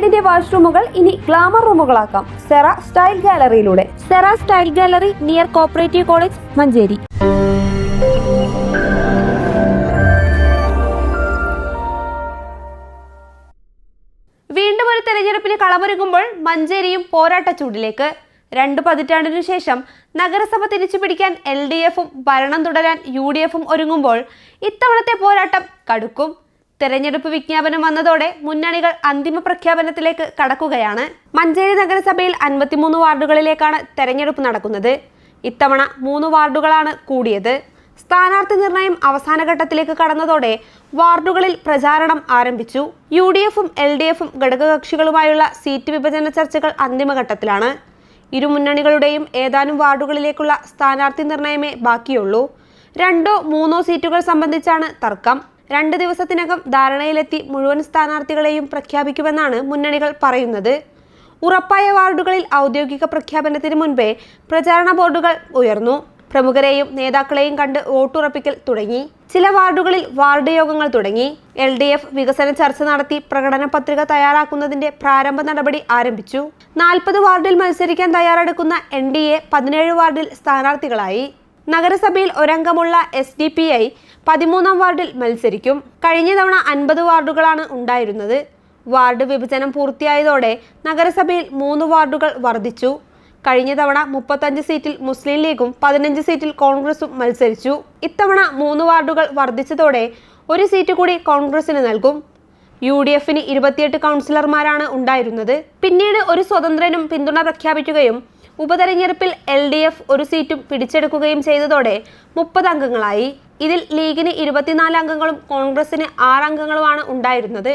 വീടിന്റെ വാഷ്റൂമുകൾ ഇനി ഗ്ലാമർ റൂമുകളാക്കാം സെറ സ്റ്റൈൽ ഗാലറിയിലൂടെ. Sera style gallery near cooperative college, Manjeri. വീണ്ടും ഒരു തെരഞ്ഞെടുപ്പിന് കളമൊരുങ്ങുമ്പോൾ മഞ്ചേരിയും പോരാട്ട ചൂടിലേക്ക്. 2 പതിറ്റാണ്ടിനു ശേഷം നഗരസഭ തിരിച്ചുപിടിക്കാൻ LDF-ഉം ഭരണം തുടരാൻ UDF-ഉം ഒരുങ്ങുമ്പോൾ ഇത്തവണത്തെ പോരാട്ടം കടുക്കും. തെരഞ്ഞെടുപ്പ് വിജ്ഞാപനം വന്നതോടെ മുന്നണികൾ അന്തിമ പ്രഖ്യാപനത്തിലേക്ക് കടക്കുകയാണ്. മഞ്ചേരി നഗരസഭയിൽ 53 വാർഡുകളിലേക്കാണ് തെരഞ്ഞെടുപ്പ് നടക്കുന്നത്. ഇത്തവണ 3 വാർഡുകളാണ് കൂടിയത്. സ്ഥാനാർത്ഥി നിർണയം അവസാന ഘട്ടത്തിലേക്ക് കടന്നതോടെ വാർഡുകളിൽ പ്രചാരണം ആരംഭിച്ചു. UDF-ഉം LDF-ഉം ഘടകകക്ഷികളുമായുള്ള സീറ്റ് വിഭജന ചർച്ചകൾ അന്തിമഘട്ടത്തിലാണ്. ഇരു മുന്നണികളുടെയും ഏതാനും വാർഡുകളിലേക്കുള്ള സ്ഥാനാർത്ഥി നിർണയമേ ബാക്കിയുള്ളൂ. 2 or 3 സീറ്റുകൾ സംബന്ധിച്ചാണ് തർക്കം. 2 ദിവസത്തിനകം ധാരണയിലെത്തി മുഴുവൻ സ്ഥാനാർത്ഥികളെയും പ്രഖ്യാപിക്കുമെന്നാണ് മുന്നണികൾ പറയുന്നത്. ഉറപ്പായ വാർഡുകളിൽ ഔദ്യോഗിക പ്രഖ്യാപനത്തിന് മുൻപേ പ്രചാരണ ബോർഡുകൾ ഉയർന്നു. പ്രമുഖരെയും നേതാക്കളെയും കണ്ട് വോട്ടുറപ്പിക്കൽ തുടങ്ങി. ചില വാർഡുകളിൽ വാർഡ് യോഗങ്ങൾ തുടങ്ങി. LDF വികസന ചർച്ച നടത്തി പ്രകടന പത്രിക തയ്യാറാക്കുന്നതിന്റെ പ്രാരംഭ നടപടി ആരംഭിച്ചു. 40 വാർഡിൽ മത്സരിക്കാൻ തയ്യാറെടുക്കുന്ന NDA 17 വാർഡിൽ സ്ഥാനാർത്ഥികളായി. നഗരസഭയിൽ ഒരംഗമുള്ള SDPI 13-ാം വാർഡിൽ മത്സരിക്കും. കഴിഞ്ഞ തവണ 50 വാർഡുകളാണ് ഉണ്ടായിരുന്നത്. വാർഡ് വിഭജനം പൂർത്തിയായതോടെ നഗരസഭയിൽ 3 വാർഡുകൾ വർദ്ധിച്ചു. കഴിഞ്ഞ തവണ 35 സീറ്റിൽ മുസ്ലിം ലീഗും 15 സീറ്റിൽ കോൺഗ്രസും മത്സരിച്ചു. ഇത്തവണ 3 വാർഡുകൾ വർദ്ധിച്ചതോടെ 1 സീറ്റ് കൂടി കോൺഗ്രസിന് നൽകും. UDF-ന് 28 കൗൺസിലർമാരാണ് ഉണ്ടായിരുന്നത്. പിന്നീട് ഒരു സ്വതന്ത്രനും പിന്തുണ പ്രഖ്യാപിക്കുകയും ഉപതെരഞ്ഞെടുപ്പിൽ LDF 1 സീറ്റും പിടിച്ചെടുക്കുകയും ചെയ്തതോടെ 30 അംഗങ്ങളായി. ഇതിൽ ലീഗിന് 24 അംഗങ്ങളും കോൺഗ്രസിന് 6 അംഗങ്ങളുമാണ് ഉണ്ടായിരുന്നത്.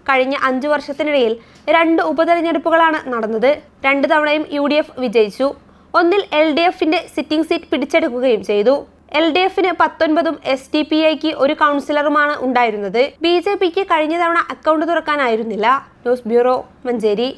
കഴിഞ്ഞ 5 വർഷത്തിനിടയിൽ 2 ഉപതെരഞ്ഞെടുപ്പുകളാണ് നടന്നത്. 2 തവണയും UDF വിജയിച്ചു. ഒന്നിൽ LDF-ന്റെ സിറ്റിംഗ് സീറ്റ് പിടിച്ചെടുക്കുകയും ചെയ്തു. LDF-ന് 19ഉം SDPI-ക്ക് 1 കൗൺസിലറുമാണ് ഉണ്ടായിരുന്നത്. BJP-ക്ക് കഴിഞ്ഞ തവണ അക്കൗണ്ട് തുറക്കാനായിരുന്നില്ല. News bureau, Manjeri.